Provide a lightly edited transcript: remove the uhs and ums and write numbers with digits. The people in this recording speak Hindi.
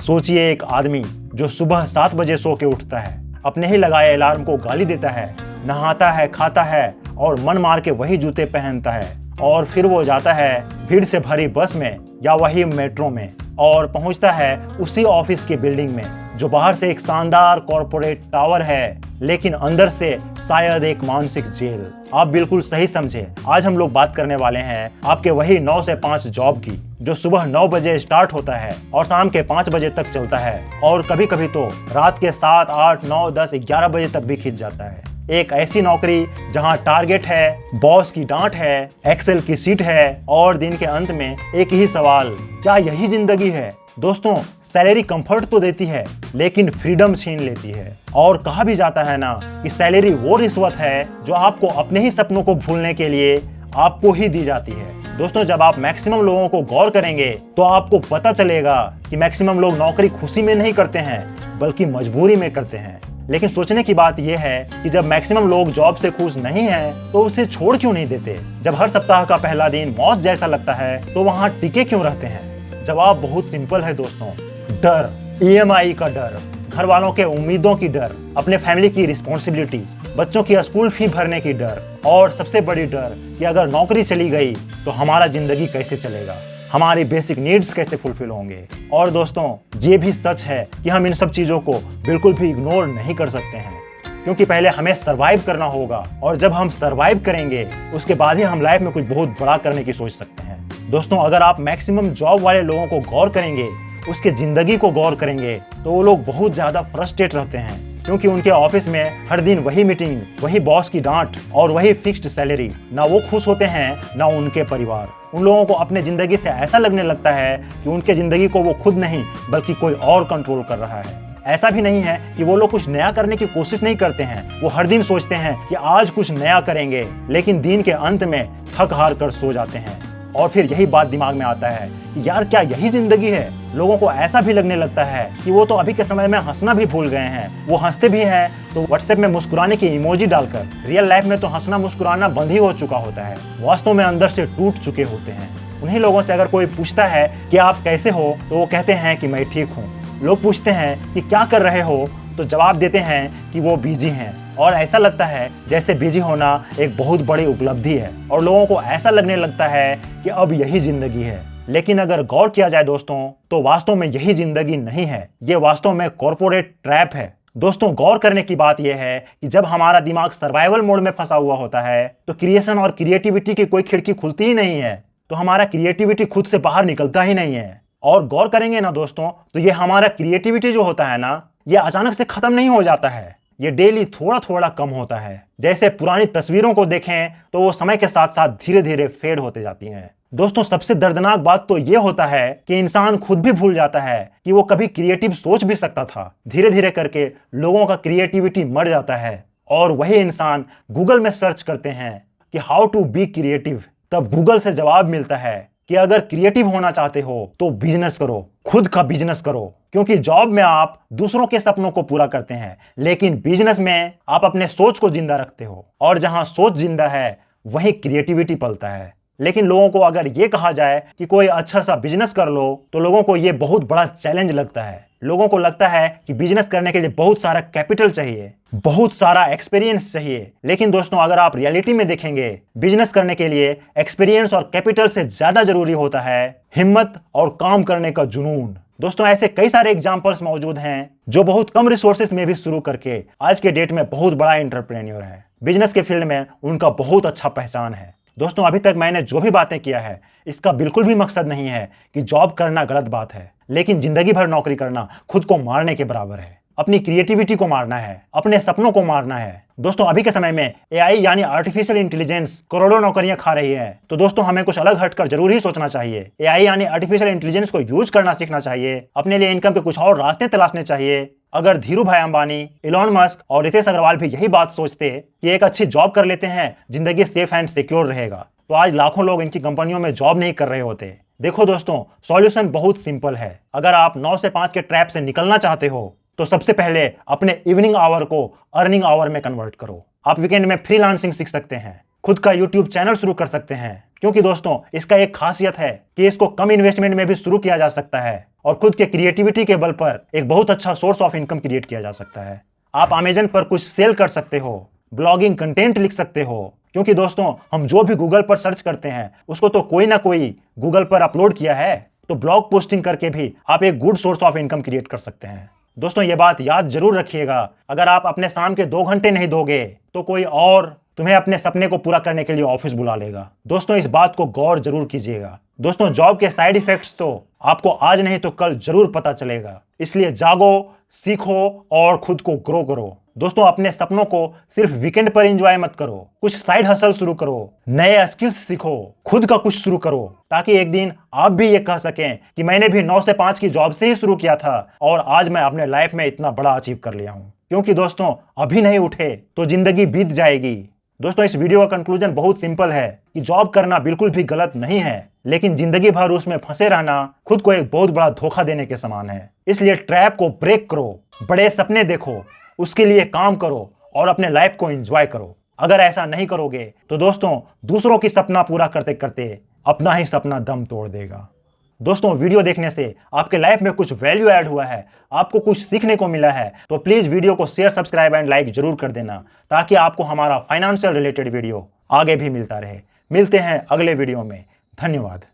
सोचिए एक आदमी जो सुबह 7 बजे सो के उठता है, अपने ही लगाए अलार्म को गाली देता है, नहाता है, खाता है और मन मार के वही जूते पहनता है और फिर वो जाता है भीड़ से भरी बस में या वही मेट्रो में और पहुंचता है उसी ऑफिस की बिल्डिंग में जो बाहर से एक शानदार कॉर्पोरेट टावर है लेकिन अंदर से शायद एक मानसिक जेल। आप बिल्कुल सही समझे। आज हम लोग बात करने वाले हैं आपके वही 9 से 5 जॉब की जो सुबह 9 बजे स्टार्ट होता है और शाम के 5 बजे तक चलता है और कभी कभी तो रात के 7, 8, 9, 10, 11 बजे तक भी खिंच जाता है। एक ऐसी नौकरी जहां टारगेट है, बॉस की डांट है, एक्सेल की सीट है और दिन के अंत में एक ही सवाल, क्या यही जिंदगी है? दोस्तों, सैलरी कंफर्ट तो देती है लेकिन फ्रीडम छीन लेती है। और कहा भी जाता है ना कि सैलरी वो रिश्वत है जो आपको अपने ही सपनों को भूलने के लिए आपको ही दी जाती है। दोस्तों, जब आप मैक्सिमम लोगों को गौर करेंगे तो आपको पता चलेगा कि मैक्सिमम लोग नौकरी खुशी में नहीं करते हैं बल्कि मजबूरी में करते हैं। लेकिन सोचने की बात यह है कि जब मैक्सिमम लोग जॉब से खुश नहीं हैं तो उसे छोड़ क्यों नहीं देते? जब हर सप्ताह का पहला दिन मौत जैसा लगता है तो वहां टिके क्यों रहते हैं? जवाब बहुत सिंपल है दोस्तों। डर, EMI का डर, घर वालों के उम्मीदों की डर, अपने फैमिली की रिस्पॉन्सिबिलिटीज, बच्चों की स्कूल फी भरने की डर और सबसे बड़ी डर कि अगर नौकरी चली गई तो हमारा जिंदगी कैसे चलेगा, हमारी बेसिक नीड्स कैसे फुलफिल होंगे। और दोस्तों, ये भी सच है कि हम इन सब चीजों को बिल्कुल भी इग्नोर नहीं कर सकते हैं क्योंकि पहले हमें सरवाइव करना होगा और जब हम सरवाइव करेंगे उसके बाद ही हम लाइफ में कुछ बहुत बड़ा करने की सोच सकते हैं। दोस्तों, अगर आप मैक्सिमम जॉब वाले लोगों को गौर करेंगे, उसके जिंदगी को गौर करेंगे तो वो लोग बहुत ज्यादा फ्रस्ट्रेट रहते हैं क्योंकि उनके ऑफिस में हर दिन वही मीटिंग, वही बॉस की डांट और वही फिक्स्ड सैलरी। ना वो खुश होते हैं ना उनके परिवार। उन लोगों को अपने जिंदगी से ऐसा लगने लगता है कि उनके जिंदगी को वो खुद नहीं बल्कि कोई और कंट्रोल कर रहा है। ऐसा भी नहीं है कि वो लोग कुछ नया करने की कोशिश नहीं करते हैं, वो हर दिन सोचते हैं कि आज कुछ नया करेंगे, लेकिन दिन के अंत में थक हार कर सो जाते हैं। और फिर यही बात दिमाग में आता है कि यार क्या यही जिंदगी है? लोगों को ऐसा भी लगने लगता है कि वो तो अभी के समय में हंसना भी भूल गए हैं। वो हंसते भी हैं तो व्हाट्सएप में मुस्कुराने की इमोजी डालकर। रियल लाइफ में तो हंसना मुस्कुराना बंद ही हो चुका होता है, वास्तव में अंदर से टूट चुके होते हैं। उन्हीं लोगों से अगर कोई पूछता है कि आप कैसे हो तो वो कहते हैं कि मैं ठीक हूँ। लोग पूछते हैं कि क्या कर रहे हो तो जवाब देते हैं कि वो बिजी हैं और ऐसा लगता है जैसे बिजी होना एक बहुत बड़ी उपलब्धि है और लोगों को ऐसा लगने लगता है कि अब यही जिंदगी है। लेकिन अगर गौर किया जाए दोस्तों तो वास्तव में यही जिंदगी नहीं है, ये वास्तव में कॉर्पोरेट ट्रैप है। दोस्तों, गौर करने की बात यह है कि जब हमारा दिमाग सर्वाइवल मोड में फंसा हुआ होता है तो क्रिएशन और क्रिएटिविटी की कोई खिड़की खुलती ही नहीं है, तो हमारा क्रिएटिविटी खुद से बाहर निकलता ही नहीं है। और गौर करेंगे ना दोस्तों तो ये हमारा क्रिएटिविटी जो होता है ना, ये अचानक से खत्म नहीं हो जाता है, ये डेली थोड़ा थोड़ा कम होता है। जैसे पुरानी तस्वीरों को देखें तो वो समय के साथ साथ धीरे धीरे फेड होते जाती हैं। दोस्तों, सबसे दर्दनाक बात तो ये होता है कि इंसान खुद भी भूल जाता है कि वो कभी क्रिएटिव सोच भी सकता था। धीरे धीरे करके लोगों का क्रिएटिविटी मर जाता है और वही इंसान गूगल में सर्च करते हैं कि हाउ टू बी क्रिएटिव। तब गूगल से जवाब मिलता है कि अगर क्रिएटिव होना चाहते हो तो बिजनेस करो, खुद का बिजनेस करो, क्योंकि जॉब में आप दूसरों के सपनों को पूरा करते हैं लेकिन बिजनेस में आप अपने सोच को जिंदा रखते हो और जहां सोच जिंदा है वहीं क्रिएटिविटी पलता है। लेकिन लोगों को अगर ये कहा जाए कि कोई अच्छा सा बिजनेस कर लो तो लोगों को ये बहुत बड़ा चैलेंज लगता है। लोगों को लगता है कि बिजनेस करने के लिए बहुत सारा कैपिटल चाहिए, बहुत सारा एक्सपीरियंस चाहिए। लेकिन दोस्तों, अगर आप रियलिटी में देखेंगे, बिजनेस करने के लिए एक्सपीरियंस और कैपिटल से ज्यादा जरूरी होता है हिम्मत और काम करने का जुनून। दोस्तों, ऐसे कई सारे एग्जांपल्स मौजूद हैं जो बहुत कम रिसोर्सेज में भी शुरू करके आज के डेट में बहुत बड़ा एंटरप्रेन्योर है। बिजनेस के फील्ड में उनका बहुत अच्छा पहचान है। दोस्तों, अभी तक मैंने जो भी बातें किया है इसका बिल्कुल भी मकसद नहीं है कि जॉब करना गलत बात है, लेकिन जिंदगी भर नौकरी करना खुद को मारने के बराबर है। अपनी क्रिएटिविटी को मारना है, अपने सपनों को मारना है। दोस्तों, अभी के समय में AI यानी आर्टिफिशियल इंटेलिजेंस करोड़ों नौकरियां खा रही है, तो दोस्तों हमें कुछ अलग हटकर जरूर ही सोचना चाहिए। AI यानी आर्टिफिशियल इंटेलिजेंस को यूज करना सीखना चाहिए, अपने लिए इनकम के कुछ और रास्ते तलाशने चाहिए। अगर धीरू भाई अंबानी, इलॉन मस्क और रितेश अग्रवाल भी यही बात सोचते कि एक अच्छी जॉब कर लेते हैं, जिंदगी सेफ एंड सिक्योर रहेगा, तो आज लाखों लोग इनकी कंपनियों में जॉब नहीं कर रहे होते। देखो दोस्तों, सॉल्यूशन बहुत सिंपल है। अगर आप 9 से 5 के ट्रैप से निकलना चाहते हो तो सबसे पहले अपने इवनिंग आवर को अर्निंग आवर में कन्वर्ट करो। आप वीकेंड में फ्रीलांसिंग सीख सकते हैं, खुद का यूट्यूब चैनल शुरू कर सकते हैं, क्योंकि दोस्तों इसका एक खासियत है कि इसको कम इन्वेस्टमेंट में भी शुरू किया जा सकता है और खुद के क्रिएटिविटी के बल पर एक बहुत अच्छा सोर्स ऑफ इनकम क्रिएट किया जा सकता है। आप अमेजन पर कुछ सेल कर सकते हो, ब्लॉगिंग कंटेंट लिख सकते हो, क्योंकि दोस्तों हम जो भी गूगल पर सर्च करते हैं उसको तो कोई ना कोई गूगल पर अपलोड किया है। तो ब्लॉग पोस्टिंग करके भी आप एक good source of income create कर सकते हैं। दोस्तों ये बात याद जरूर रखिएगा, अगर आप अपने शाम के 2 घंटे नहीं दोगे तो कोई और तुम्हें अपने सपने को पूरा करने के लिए ऑफिस बुला लेगा। दोस्तों इस बात को गौर जरूर कीजिएगा। दोस्तों जॉब के साइड इफेक्ट्स तो आपको आज नहीं तो कल जरूर पता चलेगा, इसलिए जागो, सीखो और खुद को ग्रो करो। दोस्तों अपने सपनों को सिर्फ वीकेंड पर एंजॉय मत करो, कुछ साइड हसल शुरू करो, नए स्किल्स सीखो, खुद का कुछ शुरू करो, ताकि एक दिन आप भी ये कह सकें कि मैंने भी 9 से 5 की जॉब से ही शुरू किया था और आज मैं अपने लाइफ में इतना बड़ा अचीव कर लिया हूं। क्योंकि दोस्तों अभी नहीं उठे तो जिंदगी बीत जाएगी। दोस्तों इस वीडियो का कंक्लूजन बहुत सिंपल है कि जॉब करना बिल्कुल भी गलत नहीं है, लेकिन जिंदगी भर उसमें फंसे रहना खुद को एक बहुत बड़ा धोखा देने के समान है। इसलिए ट्रैप को ब्रेक करो, बड़े सपने देखो, उसके लिए काम करो और अपने लाइफ को एंजॉय करो। अगर ऐसा नहीं करोगे तो दोस्तों दूसरों की सपना पूरा करते करते अपना ही सपना दम तोड़ देगा। दोस्तों वीडियो देखने से आपके लाइफ में कुछ वैल्यू ऐड हुआ है, आपको कुछ सीखने को मिला है, तो प्लीज वीडियो को शेयर, सब्सक्राइब एंड लाइक जरूर कर देना, ताकि आपको हमारा फाइनेंशियल रिलेटेड वीडियो आगे भी मिलता रहे। मिलते हैं अगले वीडियो में। धन्यवाद।